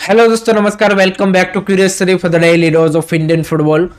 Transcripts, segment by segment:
Hello दोस्तों, नमस्कार। Welcome back to curious study for the daily dose of Indian football.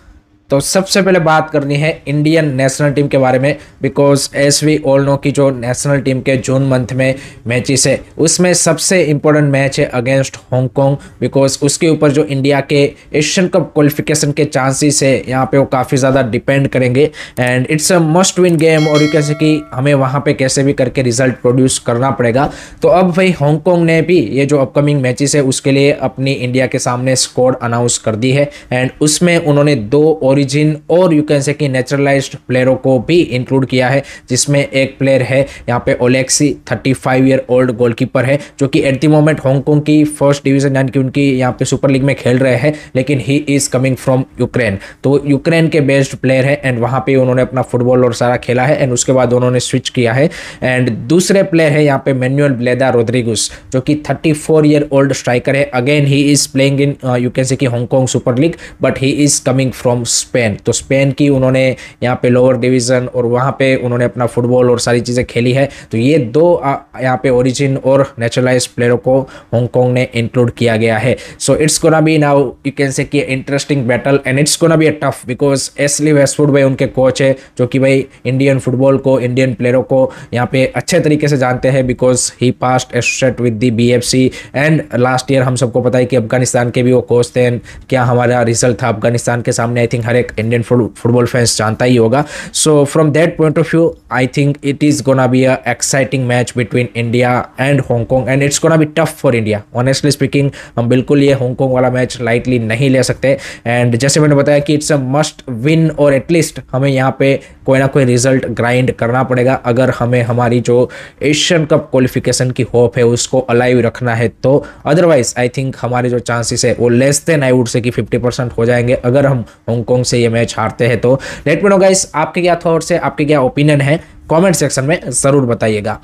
तो सबसे पहले बात करनी है इंडियन नेशनल टीम के बारे में, because as we all know कि जो नेशनल टीम के जून मंथ में मैचेस है उसमें सबसे इंपॉर्टेंट मैच है अगेंस्ट हांगकांग, बिकॉज उसके ऊपर जो इंडिया के एशियन कप क्वालिफिकेशन के चांसेस है यहाँ पे वो काफ़ी ज़्यादा डिपेंड करेंगे। And it's a must win game, और यू कैन से कि हमें वहाँ पे कैसे भी करके रिजल्ट प्रोड्यूस करना पड़ेगा। तो अब भाई हांगकांग ने भी ये जो अपकमिंग मैचेस है उसके लिए अपनी इंडिया के सामने स्क्वाड अनाउंस कर दी है, एंड उसमें उन्होंने दो ओरिजिन और यू कैन से कि नेचुरलाइज्ड प्लेयरों को भी इंक्लूड किया है, जिसमें एक प्लेयर है यहाँ पे ओलेक्सी, 35 ईयर ओल्ड गोलकीपर है, जो कि एट द मोमेंट हांगकांग की फर्स्ट डिवीजन यानी कि उनकी यहाँ पे सुपर लीग में खेल रहे हैं, लेकिन ही इज कमिंग फ्रॉम यूक्रेन। तो यूक्रेन के बेस्ड प्लेयर है एंड वहाँ पे उन्होंने अपना फुटबॉल और सारा खेला है, एंड उसके बाद उन्होंने स्विच किया है। एंड दूसरे प्लेयर है यहाँ पे मैनुअल ब्लेदा रोड्रिगुस, जो कि 34 ईयर ओल्ड स्ट्राइकर है। Again he is playing in you can say कि Hong Kong super league, but he is coming from Spain. तो स्पेन की उन्होंने यहाँ पे लोअर डिवीजन और वहाँ पे उन्होंने अपना फुटबॉल और सारी चीज़ें खेली है। तो ये दो यहाँ पे ओरिजिन और नेचुरलाइज प्लेयरों को हांगकांग ने इंक्लूड किया गया है। So it's gonna be now you can say कि interesting battle, and it's gonna be a tough, because Ashley Westwood भाई उनके कोच है, जो कि भाई इंडियन फुटबॉल को, इंडियन प्लेयरों को यहाँ पे अच्छे तरीके से जानते हैं, because he past associate with the BFC। And last year हम सबको पता है कि अफगानिस्तान के भी वो कोच थे, क्या हमारा रिजल्ट था अफगानिस्तान के सामने, आई थिंक हर एक इंडियन फुटबॉल फैंस जानता ही होगा। सो from that point of view I think it is gonna be a exciting match between India and Hong Kong, and it's gonna be tough for India. Honestly speaking हम बिल्कुल ये Hong Kong वाला match lightly नहीं ले सकते, and जैसे मैंने बताया कि इट्स अ मस्ट विन, और एटलीस्ट हमें यहाँ पे कोई ना कोई रिजल्ट ग्राइंड करना पड़ेगा अगर हमें हमारी जो एशियन कप क्वालिफिकेशन की होप है उसको अलाइव रखना है। तो अदरवाइज आई थिंक हमारे जो चांसेस है वो less then I would say कि 50% हो जाएंगे अगर हम हांगकांग से ये मैच हारते हैं। तो लेट मी नो गाइस, आपके क्या थॉट्स है, आपके क्या ओपिनियन है, कमेंट सेक्शन में ज़रूर बताइएगा।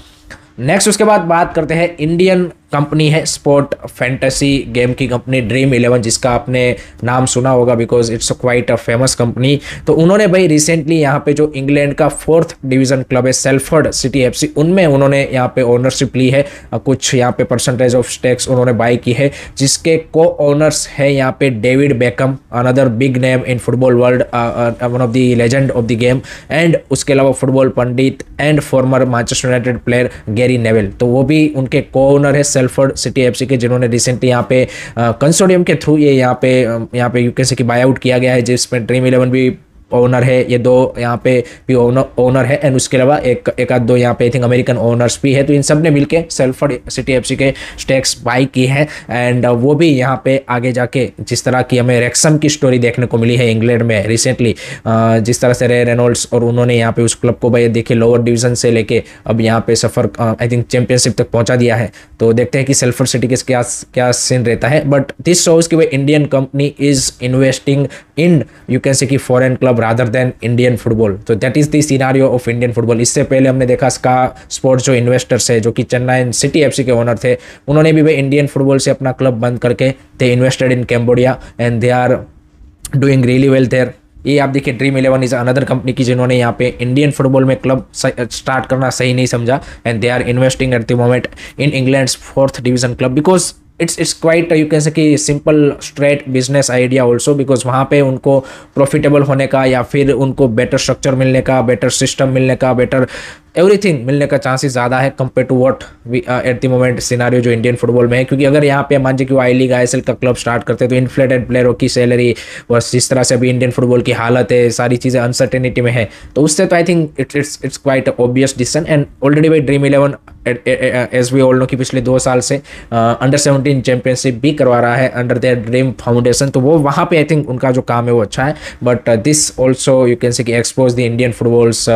नेक्स्ट उसके बाद बात करते हैं इंडियन कंपनी है, स्पोर्ट फैंटेसी गेम की कंपनी ड्रीम 11, जिसका आपने नाम सुना होगा because it's quite a famous company. तो उन्होंने भाई रिसेंटली यहाँ पे जो इंग्लैंड का 4th डिवीजन क्लब है सेल्फर्ड सिटी FC, उनमें उन्होंने यहाँ पे ओनरशिप ली है, कुछ यहाँ पे परसेंटेज ऑफ स्टेक्स उन्होंने बाय की है, जिसके को ओनर्स है यहाँ पे David become, another big name in football world, one of the legend of the game, and उसके अलावा football Pandit and farmer Manchester United player Gary Neville. तो वो भी उनके को ओनर है सेल्फर्ड सिटी FC के, जिन्होंने रिसेंटली यहाँ पे कंसोर्टियम के थ्रू ये यहाँ पे यू कैन से कि बाय आउट किया गया है, जिसमें ड्रीम 11 भी ओनर है, ये दो यहाँ पे भी ओनर है, एंड उसके अलावा एक आध दो यहाँ पे आई थिंक अमेरिकन ओनर्स भी है। तो इन सब ने मिलके सेल्फर्ड सिटी FC के स्टेक्स बाई की है, एंड वो भी यहाँ पे आगे जाके जिस तरह की हमें रेक्सम की स्टोरी देखने को मिली है इंग्लैंड में रिसेंटली, जिस तरह से रे रेनॉल्ड्स और उन्होंने यहाँ पे उस क्लब को भाई देखिए लोअर डिवीजन से लेके अब यहाँ पे सफर आई थिंक चैंपियनशिप तक पहुँचा दिया है। तो देखते हैं कि सेल्फर्ड सिटी के क्या सीन रहता है, बट दिस शोज कि भाई Indian company is investing in you can say कि foreign club rather than Indian football. तो that is the scenario of Indian football. इससे पहले हमने देखा स्का स्पोर्ट्स जो इन्वेस्टर्स है, जो कि चेन्नई सिटी FC के ओनर थे, उन्होंने भी भाई इंडियन फुटबॉल से अपना क्लब बंद करके they invested in Cambodia and they are doing really well there. ये आप देखिए ड्रीम 11 इज अनदर कंपनी की जिन्होंने यहाँ पे इंडियन फुटबॉल में क्लब स्टार्ट करना सही नहीं समझा, and they are investing at the moment in England's 4th division club, because it's quite you can say कि simple straight business idea also, because वहाँ पे उनको प्रॉफिटेबल होने का या फिर उनको बेटर स्ट्रक्चर मिलने का, बेटर सिस्टम मिलने का, बेटर एवरीथिंग मिलने का चांसेस ज़्यादा है compare to what at the moment scenario जो इंडियन फुटबॉल में है। क्योंकि अगर यहाँ पे मान लीजिए कि वो I-League ISL का क्लब स्टार्ट करते हैं तो इन्फ्लेटेड प्लेयरों की सैलरी और जिस तरह से अभी इंडियन फुटबॉल की हालत है, सारी चीज़ें अनसर्टेनिटी में है, तो उससे तो I think it's quite obvious decision. And already भाई Dream 11 as we all know कि पिछले 2 साल से अंडर 17 चैंपियनशिप भी करवा रहा है अंडर देयर ड्रीम फाउंडेशन, तो वो वहाँ पे आई थिंक उनका जो काम है वो अच्छा है। But this also you can say कि expose the Indian footballs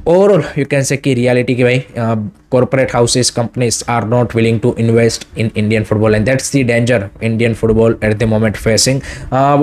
overall you can say कि reality कि भाई corporate houses companies are not willing to invest in Indian football, and that's the danger Indian football at the moment facing.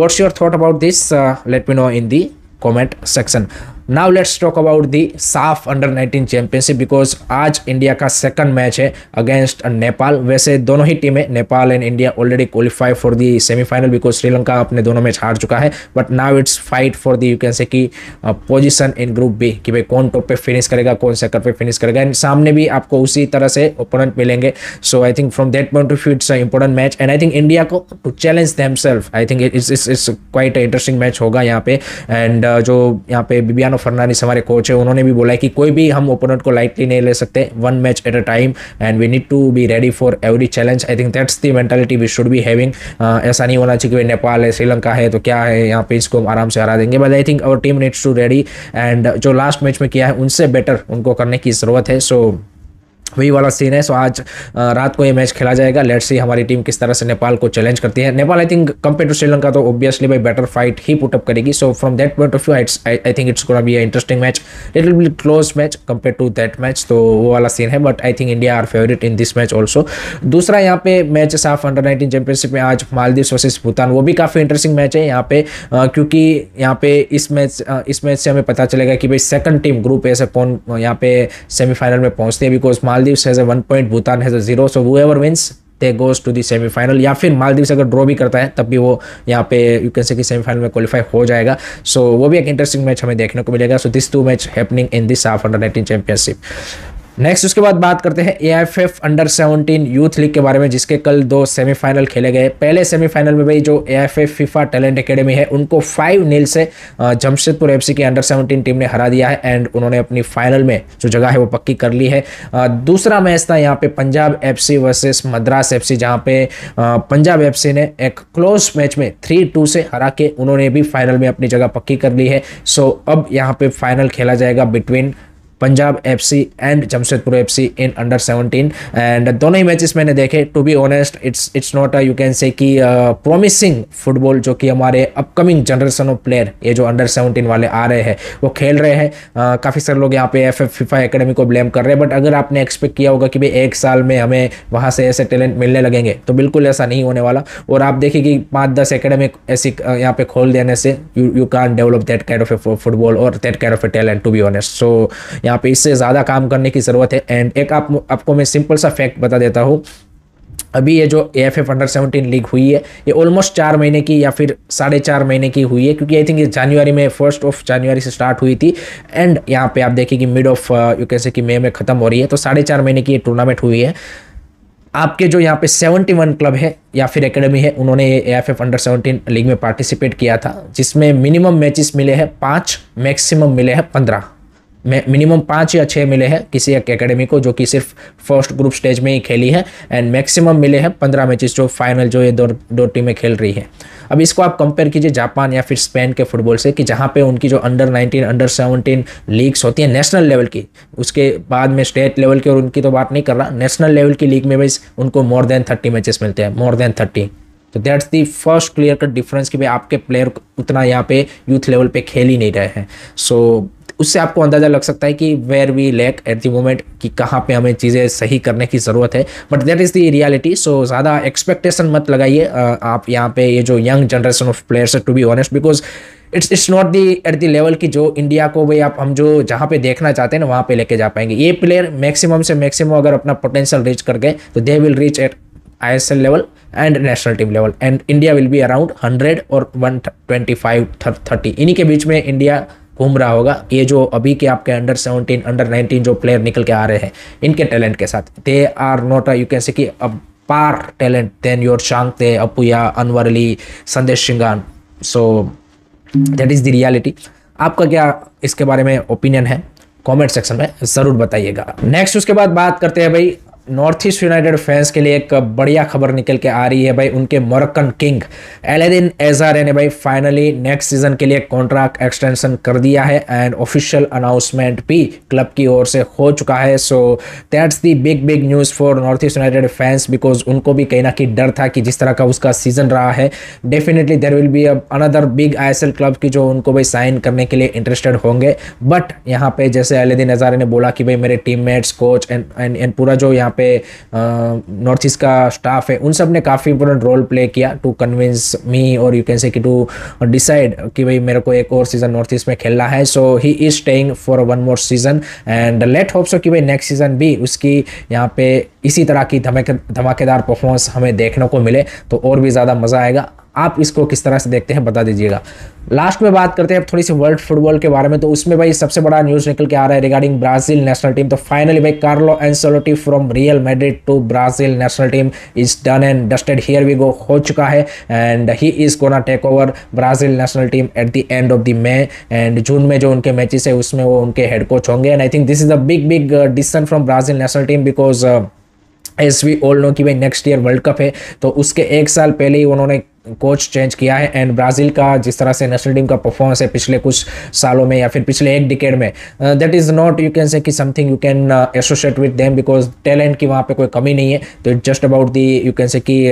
What's your thought about this? Let me know in the comment section. Now let's talk about the साफ under 19 championship, because आज India का second match है against Nepal. वैसे दोनों ही टीमें, Nepal and India, already qualify for the semifinal, because Sri Lanka अपने दोनों match हार चुका है। But now it's fight for the, you can say कि पोजीशन इन ग्रुप बी, कि भाई कौन टॉप पे फिनिश करेगा, कौन सेकंड पे फिनिश करेगा। एंड सामने भी आपको उसी तरह से ओपोनेंट मिलेंगे। So I think from that point of view it's important match, and I think India को to challenge themselves, I think it's quite interesting match होगा यहाँ पे। एंड जो यहाँ पे बिबियानो फर्नांडिस हमारे कोच है, उन्होंने भी बोला है कि कोई भी हम ओपोनेंट को लाइटली नहीं ले सकते, one match at a time, and we need to be ready for every challenge. I think that's the mentality we should be having. ऐसा नहीं होना चाहिए कि नेपाल है, श्रीलंका है तो क्या है, यहाँ पे इसको हम आराम से हरा देंगे। But I think our team needs to ready, and जो लास्ट मैच में किया है उनसे बेटर उनको करने की ज़रूरत है। सो वही वाला सीन है। सो आज रात को ये मैच खेला जाएगा। लेट्स सी हमारी टीम किस तरह से नेपाल को चैलेंज करती है। Nepal I think compare to Sri Lanka तो ऑब्वियसली भाई बेटर फाइट ही पुट अप करेगी। So from that point of view I think it's gonna be a interesting match, it will be close match compare to that match. तो वो वाला scene है, but I think India are favourite in this match also. दूसरा यहाँ पे match साफ under 19 championship में आज मालदीव वर्सेस भूटान, वो भी काफ़ी इंटरेस्टिंग मैच है यहाँ पे, क्योंकि यहाँ पे इस मैच से हमें पता चलेगा कि भाई सेकंड टीम ग्रुप ए से कौन यहाँ पे सेमीफाइनल में पहुंचती है, because Maldives has a 1 point, Bhutan has a 0, so whoever wins they goes to the semi-final, या फिर मालदीव अगर ड्रॉ भी करता है तब भी वो यहाँ पे यू कैन से कि सेमीफाइनल में क्वालिफाई हो जाएगा। सो वो भी एक इंटरेस्टिंग मैच हमें देखने को मिलेगा। So this 2 match happening in this साफ अंडर 19 चैंपियनशिप। नेक्स्ट उसके बाद बात करते हैं AIFF अंडर 17 यूथ लीग के बारे में, जिसके कल 2 सेमीफाइनल खेले गए। पहले सेमीफाइनल में भाई जो AIFF फीफा टैलेंट एकेडमी है उनको 5-0 से जमशेदपुर FC की अंडर 17 टीम ने हरा दिया है, एंड उन्होंने अपनी फाइनल में जो जगह है वो पक्की कर ली है। दूसरा मैच था यहाँ पे Punjab FC versus Madras FC, जहाँ पे पंजाब FC ने एक क्लोज मैच में 3-2 से हरा के उन्होंने भी फाइनल में अपनी जगह पक्की कर ली है। सो अब यहाँ पे फाइनल खेला जाएगा between Punjab FC and Jamshedpur FC in under 17, and दोनों ही मैचेस मैंने देखे। To be honest it's not a you can say कि प्रोमिसिंग फुटबॉल जो कि हमारे अपकमिंग जनरेशन ऑफ प्लेयर, ये जो अंडर 17 वाले आ रहे हैं वो खेल रहे हैं। काफ़ी सारे लोग यहाँ पे AIFF फीफा एकेडमी को ब्लेम कर रहे हैं, बट अगर आपने एक्सपेक्ट किया होगा कि भाई 1 साल में हमें वहाँ से ऐसे टैलेंट मिलने लगेंगे, तो बिल्कुल ऐसा नहीं होने वाला। और आप देखिए कि 5-10 एकेडमी ऐसी यहाँ पे खोल देने से you can develop that kind of a football और that kind of a talent, to be honest. So यहाँ पे इससे ज़्यादा काम करने की ज़रूरत है। एंड एक आपको मैं सिंपल सा फैक्ट बता देता हूँ, अभी ये जो AIFF अंडर 17 लीग हुई है ये ऑलमोस्ट 4 महीने की या फिर 4.5 महीने की हुई है, क्योंकि आई थिंक ये जनवरी में 1 जनवरी से स्टार्ट हुई थी, एंड यहाँ पे आप देखिए कि mid of you can say कि मई में ख़त्म हो रही है। तो 4.5 महीने की ये टूर्नामेंट हुई है। आपके जो यहाँ पे 71 क्लब है या फिर एकेडमी है, उन्होंने AIFF अंडर 17 लीग में पार्टिसिपेट किया था, जिसमें मिनिमम मैचेस मिले हैं 5, मैक्सिमम मिले हैं 15। मिनिमम 5 या 6 मिले हैं किसी एक एकेडमी को जो कि सिर्फ फर्स्ट ग्रुप स्टेज में ही खेली है, एंड मैक्सिमम मिले हैं 15 मैचेस जो फाइनल जो ये दो टीमें खेल रही है। अब इसको आप कंपेयर कीजिए जापान या फिर स्पेन के फुटबॉल से, कि जहाँ पे उनकी जो अंडर 19 अंडर 17 लीग्स होती है नेशनल लेवल की, उसके बाद में स्टेट लेवल की, और उनकी तो बात नहीं कर रहा, नेशनल लेवल की लीग में भाई उनको मोर देन 30 मैचेस मिलते हैं, मोर देन 30। तो that's the first clear cut difference कि भाई आपके प्लेयर उतना यहाँ पे यूथ लेवल पे खेल ही नहीं रहे हैं। सो उससे आपको अंदाज़ा लग सकता है कि where we lack at the moment, कि कहाँ पे हमें चीज़ें सही करने की ज़रूरत है। But that is the reality. So ज़्यादा एक्सपेक्टेशन मत लगाइए आप यहाँ पे ये जो यंग जनरेशन ऑफ प्लेयर्स है, to be honest, because it's not the at the level की जो इंडिया को भाई हम जो जहाँ पे देखना चाहते हैं ना वहाँ पे लेके जा पाएंगे। ये प्लेयर मैक्सिमम से मैक्सिमम अगर अपना पोटेंशियल रीच कर गए तो they will reach at ISL level and national team level, and India will be around 100 और 125-30 इन्हीं के बीच में इंडिया घूम रहा होगा। ये जो अभी के आपके अंडर 17 अंडर 19 जो प्लेयर निकल के आ रहे हैं इनके टैलेंट के साथ, they are not you can say कि par talent than your Shangte, Apuia, Anwar Ali, Sandesh Jhingan. So that is the reality. आपका क्या इसके बारे में ओपिनियन है, कमेंट सेक्शन में ज़रूर बताइएगा। नेक्स्ट उसके बाद बात करते हैं भाई नॉर्थ ईस्ट यूनाइटेड फैंस के लिए एक बढ़िया खबर निकल के आ रही है भाई। उनके मोरक्कन किंग एलेदिन एजारे ने भाई फाइनली नेक्स्ट सीजन के लिए कॉन्ट्रैक्ट एक्सटेंशन कर दिया है, एंड ऑफिशियल अनाउंसमेंट भी क्लब की ओर से हो चुका है। So that's the big news for north east United fans, because उनको भी कहीं ना कहीं डर था कि जिस तरह का उसका सीजन रहा है, definitely there will be another big ISL club की जो उनको भाई साइन करने के लिए इंटरेस्टेड होंगे। बट यहाँ पे जैसे एलेदिन एजारे ने बोला कि भाई मेरे टीममेट्स, कोच एंड पूरा जो यहाँ पे नॉर्थ ईस्ट का स्टाफ है, उन सब ने काफ़ी इंपॉर्टेंट रोल प्ले किया टू कन्विंस मी और यू कैन से कि टू डिसाइड कि भाई मेरे को एक और सीज़न नॉर्थ ईस्ट में खेलना है। So he is staying for one more season and let hope so कि भाई नेक्स्ट सीज़न भी उसकी यहाँ पे इसी तरह की धमाकेदार परफॉर्मेंस हमें देखने को मिले तो और भी ज़्यादा मज़ा आएगा। आप इसको किस तरह से देखते हैं बता दीजिएगा। लास्ट में बात करते हैं अब थोड़ी सी वर्ल्ड फुटबॉल के बारे में। तो उसमें भाई सबसे बड़ा न्यूज़ निकल के आ रहा है रिगार्डिंग ब्राज़ील नेशनल टीम। तो फाइनली भाई Carlo Ancelotti from Real Madrid to Brazil national team is done and dusted, here we go हो चुका है and he is gonna take over Brazil national team at the end of the May and June में जो उनके matches है उसमें वो उनके हेड कोच होंगे। And I think this is a big decision from Brazil national team because as we all know कि भाई नेक्स्ट ईयर वर्ल्ड कप है, तो उसके एक साल पहले ही उन्होंने कोच चेंज किया है एंड ब्राज़ील का जिस तरह से नेशनल टीम का परफॉर्मेंस है पिछले कुछ सालों में या फिर पिछले एक डिकेड में, that is not you can say कि something you can associate with them because talent की वहाँ पे कोई कमी नहीं है। तो it's just about the you can say कि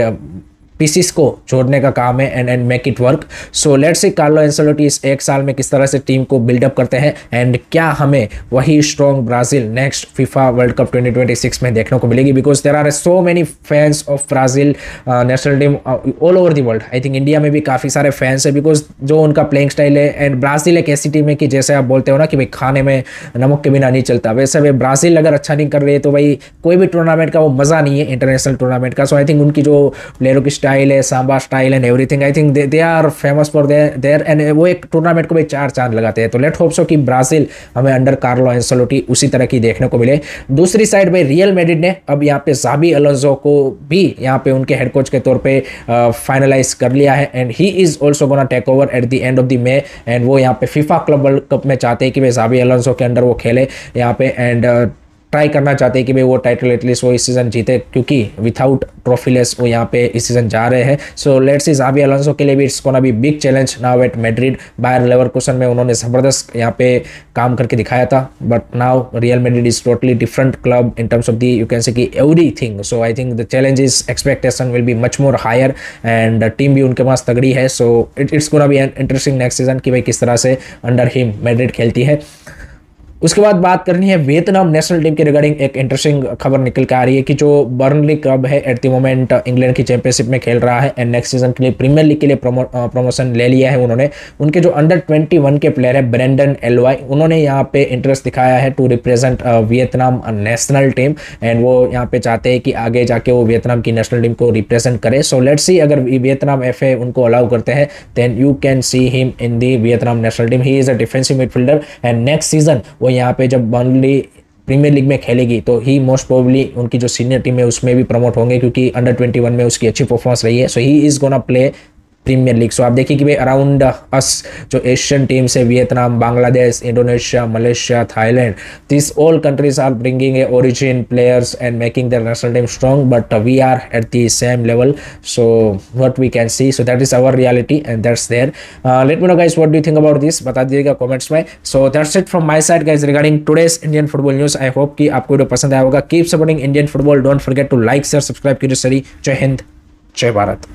पीसीस को जोड़ने का काम है and make it work. So let's see Carlo Ancelotti इस एक साल में किस तरह से टीम को बिल्डअप करते हैं एंड क्या हमें वही strong Brazil next FIFA world cup 2026 में देखने को मिलेगी because there are so many fans of Brazil national team all over the world. I think India में भी काफ़ी सारे फैंस है बिकॉज जो उनका प्लेइंग स्टाइल है एंड ब्राज़ील एक ऐसी टीम है कि जैसे आप बोलते हो ना कि भाई खाने में नमक के बिना नहीं चलता, वैसे भाई ब्राज़ील अगर अच्छा नहीं कर रही है तो भाई कोई भी टूर्नामेंट का वो मज़ा नहीं है इंटरनेशनल टूर्नामेंट का। सो आई थिंक उनकी जो प्लेयरों की स्टाइल है, samba style and everything, I think they are famous for their and वो एक टूर्नामेंट को भी 4 चांद लगाते हैं। तो लेट होप सो कि ब्राज़ील हमें अंडर कार्लो एंसेलोटी उसी तरह की देखने को मिले। दूसरी साइड भाई रियल मैड्रिड ने अब यहाँ पे ज़ाबी अलोंसो को भी यहाँ पे उनके हेड कोच के तौर पे फाइनलाइज कर लिया है and he is also gonna take over at the end of the May and वो यहाँ पे फीफा क्लब वर्ल्ड कप में चाहते हैं कि भाई ज़ाबी अलोंसो के अंडर वो खेले यहाँ पे एंड ट्राई करना चाहते हैं कि भाई वो टाइटल एटलीस्ट वो इस सीज़न जीते क्योंकि विथआउट ट्रॉफीलेस वो यहाँ पे इस सीज़न जा रहे हैं। सो लेट्स सी ज़ाबी अलोंसो के लिए भी it's gonna be big challenge now at Madrid. Bayer Leverkusen में उन्होंने ज़बरदस्त यहाँ पे काम करके दिखाया था but now Real Madrid is totally different club in terms of the you can say कि everything. So I think the challenge is expectation will be much more higher and team भी उनके पास तगड़ी है। So it's gonna be interesting next season कि भाई किस तरह से अंडर हिम मैड्रिड खेलती है। उसके बाद बात करनी है वियतनाम नेशनल टीम के रिगार्डिंग एक इंटरेस्टिंग खबर निकल के आ रही है कि जो बर्नली क्लब है एट द मोमेंट इंग्लैंड की चैंपियनशिप में खेल रहा है एंड नेक्स्ट सीजन के लिए प्रीमियर लीग के लिए प्रमोशन ले लिया है उन्होंने। उनके जो अंडर 21 के प्लेयर है ब्रेंडन एलवाई, उन्होंने यहाँ पे इंटरेस्ट दिखाया है to represent Vietnam national team and वो यहाँ पे चाहते हैं कि आगे जाके वो वियतनाम की नेशनल टीम को रिप्रेजेंट करे। सो लेट्स सी अगर वियतनाम FA उनको अलाउ करते हैं then you can see him in the Vietnam national team. He is a defensive midfielder and next season वो यहाँ पे जब बर्नली प्रीमियर लीग में खेलेगी तो ही मोस्ट प्रोबेबली उनकी जो सीनियर टीम है उसमें भी प्रमोट होंगे क्योंकि अंडर 21 में उसकी अच्छी परफॉर्मेंस रही है। So he is gonna play Premier League. So आप देखिए कि भाई अराउंड अस जो एशियन टीम्स है Vietnam, Bangladesh, Indonesia, Malaysia, Thailand, this all countries are bringing a origin players and making their national team strong but we are at the same level. So what we can see, so that is our reality and that's there. Let me know guys what do you think about this, बता दीजिएगा comments में। So that's it from my side guys regarding today's Indian football news. I hope कि आपको video पसंद आया होगा। Keep supporting Indian football, don't forget to like share subscribe कीजिए। जय हिंद, जय भारत।